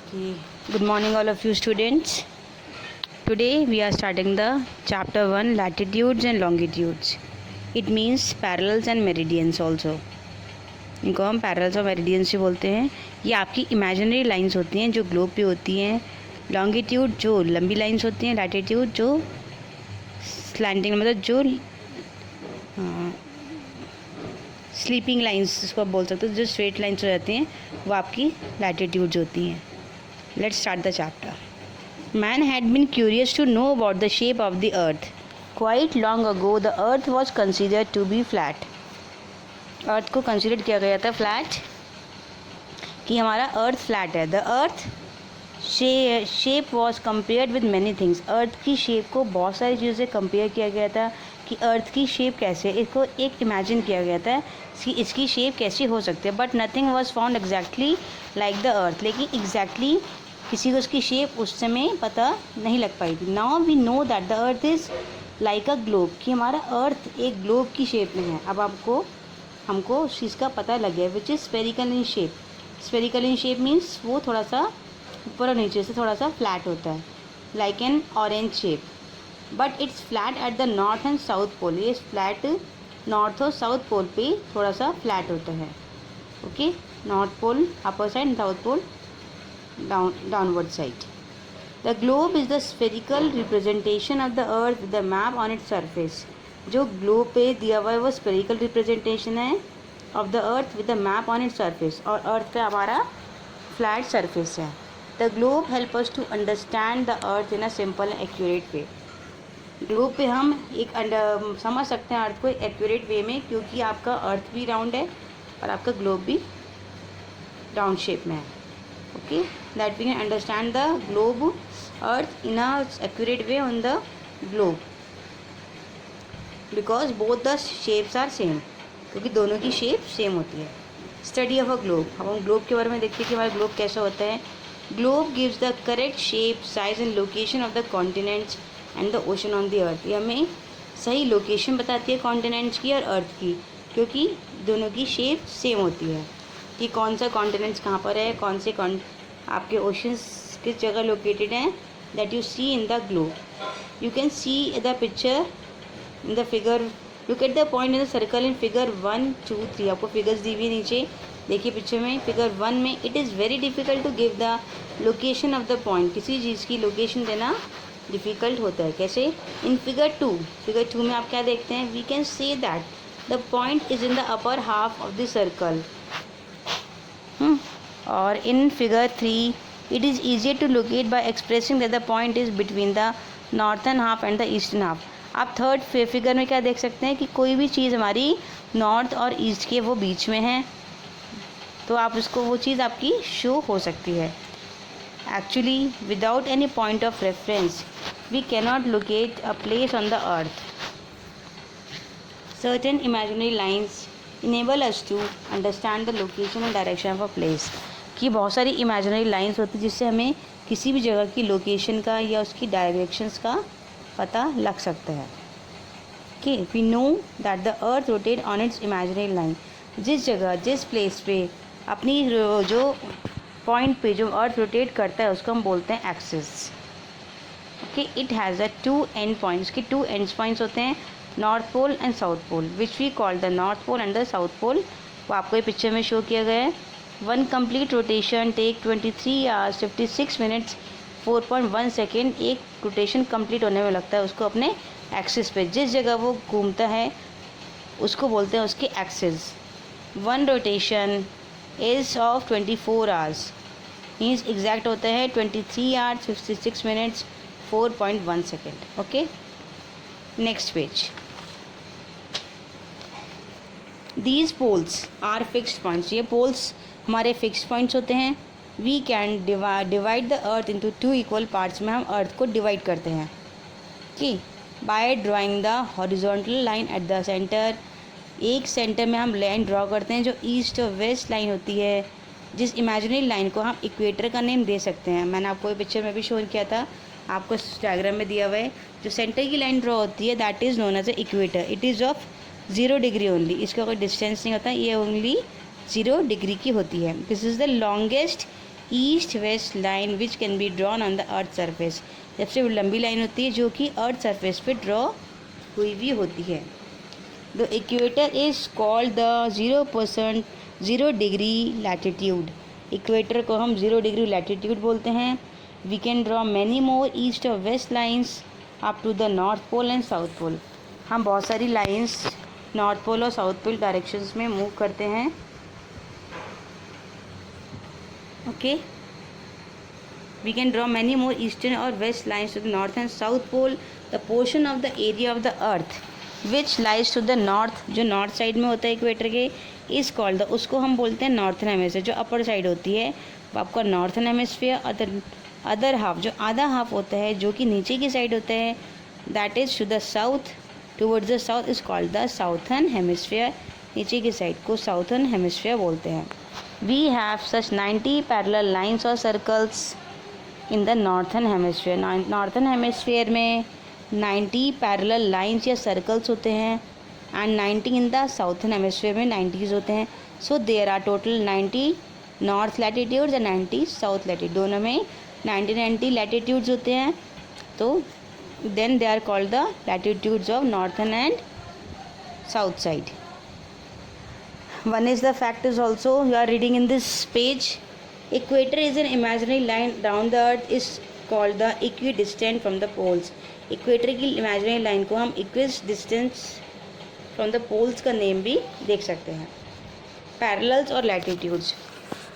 Okay. Good morning, all of you students. Today we are starting the chapter 1, latitudes and longitudes. It means parallels and meridians also. इनको हम parallels और meridians भी बोलते हैं. ये आपकी इमेजिनरी लाइंस होती हैं जो ग्लोब पे होती हैं. लॉन्गिट्यूड जो लंबी लाइंस होती हैं. लैटिट्यूड जो स्लैंटिंग मतलब जो स्लीपिंग लाइंस जिसको आप बोल सकते हो, जो स्ट्रेट लाइंस हो जाती हैं वो आपकी लैटिट्यूड्स होती हैं. Let's start the chapter. Man had been curious to know about the shape of the earth. Quite long ago, the earth was considered to be flat. अर्थ को कंसिडर किया गया था फ्लैट, कि हमारा अर्थ फ्लैट है. The earth shape was compared with many things. Earth की shape को बहुत सारी चीज़ों से कंपेयर किया गया था कि अर्थ की शेप कैसे है. इसको एक इमेजिन किया गया था कि इसकी शेप कैसी हो सकती है. But nothing was found exactly like the earth. लेकिन एग्जैक्टली किसी को उसकी शेप उस समय पता नहीं लग पाई थी. Now we know that the earth is like a globe, कि हमारा अर्थ एक ग्लोब की शेप में है. अब हमको उस चीज़ का पता लग गया, which is spherical in shape. Spherical in shape means वो थोड़ा सा ऊपर और नीचे से थोड़ा सा फ्लैट होता है, like an orange shape. But it's flat at the north and south pole. ये फ्लैट नॉर्थ और साउथ पोल पे थोड़ा सा फ्लैट होता है. Okay, north pole upper side, south pole downward side. The globe is the spherical representation of the earth with the map on its surface. जो globe पे दिया हुआ है वो स्फेरिकल रिप्रेजेंटेशन है of the earth with the map on its surface, और earth पे हमारा फ्लैट सरफेस है. The globe help us to understand the earth in a simple and accurate way. Globe पे हम एक समझ सकते हैं अर्थ को एक्यूरेट वे में, क्योंकि आपका अर्थ भी राउंड है और आपका ग्लोब भी राउंड शेप में है. Okay, that we can understand the globe earth in a accurate way on the globe, because both the shapes are same. क्योंकि दोनों की शेप सेम होती है. Study of a globe. अब हम ग्लोब के बारे में देखते हैं कि हमारा ग्लोब कैसा होता है. Globe gives the correct shape, size and location of the continents and the ocean on the अर्थ. ये हमें सही लोकेशन बताती है कॉन्टिनेंट्स की और अर्थ की, क्योंकि दोनों की शेप सेम होती है कि कौन सा कॉन्टिनेंट्स कहाँ पर है, कौन से आपके ओशंस किस जगह लोकेटेड हैं. That you see in the globe. You can see the picture in the figure. Look at the point in the circle in figure 1, 2, 3. आपको फिगर्स दी हुई नीचे देखिए पिक्चर में. फिगर 1 में it is very difficult to give the location of the point. किसी चीज़ की location देना डिफ़िकल्ट होता है. कैसे? इन फिगर 2 में आप क्या देखते हैं? We can say that the point is in the upper half of the circle. और in figure 3 it is easier to locate by expressing that the point is between the northern half and the eastern half. आप third figure में क्या देख सकते हैं कि कोई भी चीज़ हमारी नॉर्थ और ईस्ट के वो बीच में है, तो आप उसको वो चीज़ आपकी शो हो सकती है. Actually without any point of reference we cannot locate a place on the earth. Certain imaginary lines enable us to understand the location and direction of a place. कि बहुत सारी इमेजिनरी लाइंस होती है जिससे हमें किसी भी जगह की लोकेशन का या उसकी डायरेक्शंस का पता लग सकता है. कि we know that the earth rotate on its imaginary line. जिस जगह जिस प्लेस पे अपनी जो पॉइंट पे जो अर्थ रोटेट करता है उसको हम बोलते हैं axis. Okay, it has a 2 end points. के 2 एंड पॉइंट्स होते हैं, north pole and south pole, which we call the north pole and the south pole. वो आपको ये पिक्चर में शो किया गया है. 1 complete rotation take 23 hours 56 minutes 4.1 second. एक रोटेशन कंप्लीट होने में लगता है उसको अपने एक्सिस पे. जिस जगह वो घूमता है उसको बोलते हैं उसके axis. 1 rotation is of 24 hours, means exact होता है 23 hours 56 minutes 4.1 second. Okay, next page. These poles are fixed points. ये poles हमारे fixed points होते हैं. We can divide the earth into 2 equal parts. में हम earth को divide करते हैं कि by drawing the horizontal line at the center. एक center में हम line draw करते हैं जो east और west line होती है, जिस imaginary line को हम equator का name दे सकते हैं. मैंने आपको ये पिक्चर में भी शो किया था, आपको इस डायग्राम में दिया हुआ है. जो सेंटर की लाइन ड्रॉ होती है that is known as a equator. It is of 0 degree only. इसका कोई डिस्टेंस नहीं होता, ये ओनली 0 डिग्री की होती है. This is the longest east west line which can be drawn on the earth surface, सबसे लंबी लाइन होती है जो कि अर्थ सरफेस पे ड्रॉ हुई भी होती है। The equator is called the 0 degree latitude, equator को हम 0 डिग्री लैटिट्यूड बोलते हैं। We can draw many more east और waste lines up to the north pole and south pole, हम बहुत सारी लाइन्स नॉर्थ पोल और साउथ पोल डायरेक्शंस में मूव करते हैं। Okay, we can draw many more eastern और waste lines to the north and south pole. The portion of the area of the earth which lies to the north, जो north side में होता है equator के, is called the, उसको हम बोलते हैं नॉर्थन हेमिस्फीयर, जो अपर साइड होती है वो आपका नॉर्थन हेमिस्फीयर। अदर हाफ, जो आधा हाफ होता है जो कि नीचे की साइड होता है, that is to the south, towards the south, is called the southern hemisphere, नीचे की साइड को साउथर्न हेमिस्फीयर बोलते हैं। We have such 90 parallel lines और circles in the northern hemisphere, northern hemisphere में 90 पैरेलल लाइन्स या सर्कल्स होते हैं and 90 in the southern hemisphere में 90s होते हैं। So there are total 90 north latitudes and 90 south latitude, दोनों में 90 लैटिट्यूड्स होते हैं। तो then they are called the latitudes of northern and south side. One is the fact is also you are reading in this page, equator is an imaginary line round the earth is called the equidistant from the poles, equator की imaginary line को हम equidistance from the poles का name भी देख सकते हैं। Parallels और latitudes,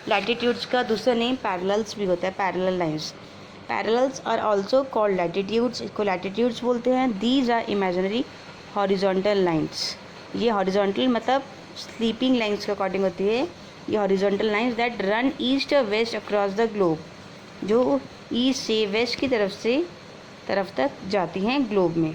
latitudes का दूसरा नेम पैरेलल्स भी होता है, parallel lines. Parallels are also called latitudes, इसको लैटिट्यूड्स बोलते हैं। These are imaginary horizontal lines, ये हॉरिजॉन्टल मतलब स्लीपिंग लाइंस के अकॉर्डिंग होती है। ये horizontal lines that run east और वेस्ट अक्रॉस द ग्लोब, जो ईस्ट से वेस्ट की तरफ तक जाती हैं ग्लोब में,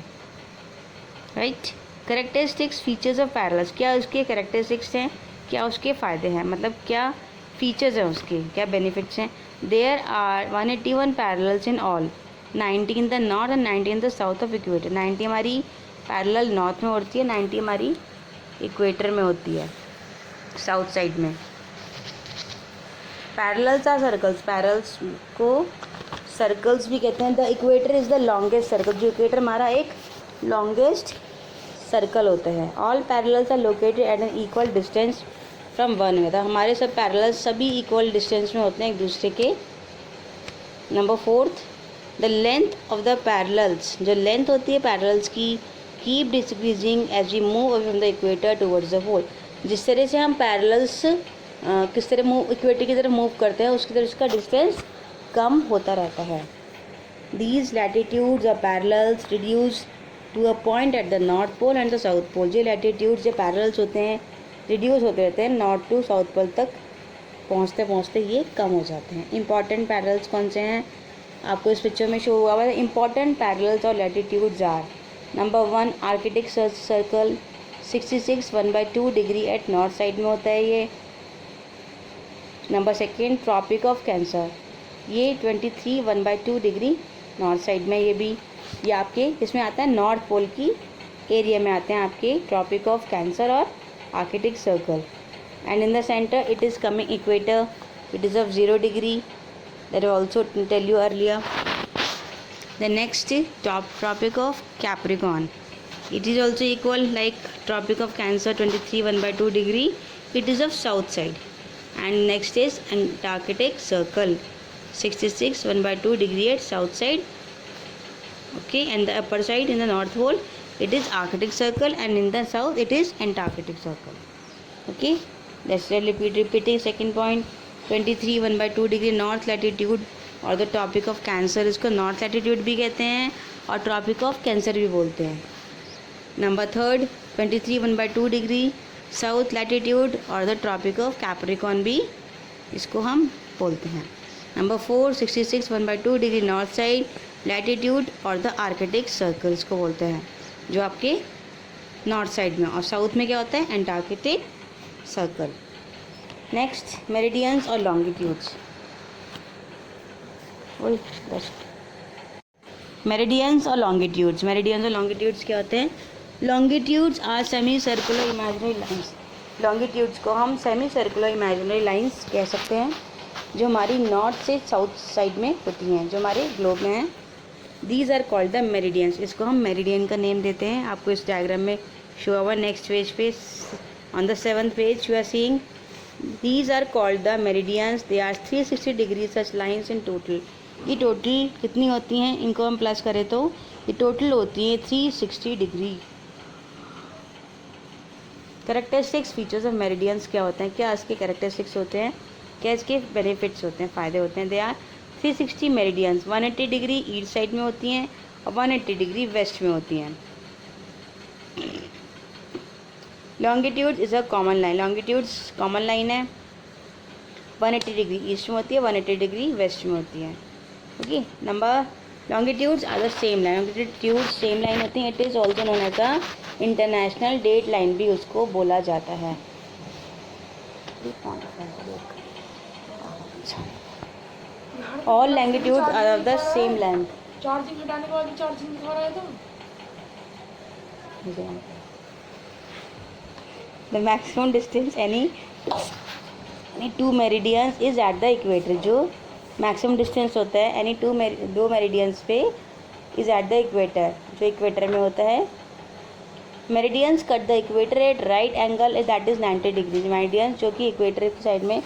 right. Characteristics features of parallels, क्या उसके कैरेक्टरिस्टिक्स हैं, क्या उसके फ़ायदे हैं, मतलब क्या फीचर्स हैं उसके, क्या बेनिफिट्स हैं। There are 181 parallels in all, 90 in the north and 90 in the south of equator, 90 हमारी पैरेलल नॉर्थ में होती है, 90 हमारी इक्वेटर में होती है, साउथ साइड में। पैरेलल्स आर सर्कल्स, पैरेलल्स को सर्कल्स भी कहते हैं। The equator is the longest circle, जो इक्वेटर हमारा एक लॉन्गेस्ट सर्कल होता है। All parallels are located at an equal distance from one में, हमारे सब पैरेलल्स सभी इक्वल डिस्टेंस में होते हैं एक दूसरे के। Number 4, the length of the parallels, जो लेंथ होती है पैरेलल्स की, keep decreasing as we move away from the equator towards the pole, जिस तरह से हम पैरेलल्स किस तरह मूव इक्वेटर की तरफ मूव करते हैं उसकी तरह उसका डिस्टेंस कम होता रहता है। दीज लैटिट्यूड्स और parallels reduce to a point at the north pole and the south pole, जो लैटिट्यूड्स या पैरेलल्स होते हैं रिड्यूस होते रहते हैं, नॉर्थ टू साउथ पोल तक पहुँचते पहुँचते ये कम हो जाते हैं। इंपॉर्टेंट पैरेलल्स कौन से हैं, आपको इस पिक्चर में शो हुआ है। इंपॉर्टेंट पैरेलल्स और latitudes are, number 1 Arctic Circle 66 1/2 degree at north side में होता है ये। नंबर 2 ट्रॉपिक ऑफ कैंसर, ये 23 1/2 डिग्री नॉर्थ साइड में, ये आपके इसमें आता है नॉर्थ पोल की एरिया में आते हैं आपके ट्रॉपिक ऑफ कैंसर और Arctic Circle. And in the center it is coming equator, it is of 0 degree, that I also tell you earlier. The next Tropic of Capricorn, it is also equal like tropic of cancer 23 1/2 degree, it is of south side. And next is antarctic circle 66 1/2 degree at south side, okay, and the upper side in the north pole it is arctic circle and in the south it is antarctic circle, okay. Let's repeating second point, 23 1/2 degree north latitude और the tropic of cancer, इसको north latitude भी कहते हैं और tropic of cancer भी बोलते हैं। Number 3 23 1/2 degree south latitude और द ट्रॉपिक ऑफ कैप्रिकॉर्न भी इसको हम बोलते हैं। Number 4 66 1/2 degree north side latitude और द आर्कटिक सर्कल्स को बोलते हैं, जो आपके नॉर्थ साइड में, और साउथ में क्या होता है एंटार्कटिक सर्कल। नेक्स्ट मेरिडियंस और लॉन्गिट्यूड्स, मेरिडियंस और लॉन्गिट्यूड्स, मेरिडियंस और लॉन्गिट्यूड्स क्या होते हैं। Longitudes are semi circular imaginary lines, longitudes को हम सेमी सर्कुलर इमेजिनरी लाइंस कह सकते हैं। जो हमारी नॉर्थ से साउथ साइड में होती हैं, जो हमारे ग्लोब में हैं। These are called the meridians, इसको हम मेरिडियन का नेम देते हैं। आपको इस डायग्राम में शो हुआ नेक्स्ट पेज पे, on the 7th page you are seeing these are called the meridians, they are 360 degree such lines in total. ये टोटल कितनी होती हैं, इनको हम प्लस करें तो ये टोटल होती है 360 degree. Characteristics features of meridians क्या होते हैं, क्या इसके कैरेक्टरिस्टिक्स होते हैं, क्या इसके बेनिफिट्स होते हैं, फ़ायदे होते हैं। They are 360 meridians 180 degree east side में होती हैं और 180 डिग्री वेस्ट में होती हैं। Longitude is a common line, longitudes common line है, 180 डिग्री ईस्ट में होती है, 180 डिग्री वेस्ट में होती है। Okay, number longitudes are the same line, longitude same line होती है। It is also known as the international date line भी उसको बोला जाता है। All longitude are of the same length. Charging हटाने के बाद चार्जिंग दिखा रहा है तो the maximum distance any two meridians is at the equator, जो मैक्सिमम डिस्टेंस होता है एनी दो मेरिडियंस पे इज एट द इक्वेटर, जो इक्वेटर में होता है। Meridians cut the equator eight right angle that is 90 degree, meridians जो कि इक्वेटर की साइड में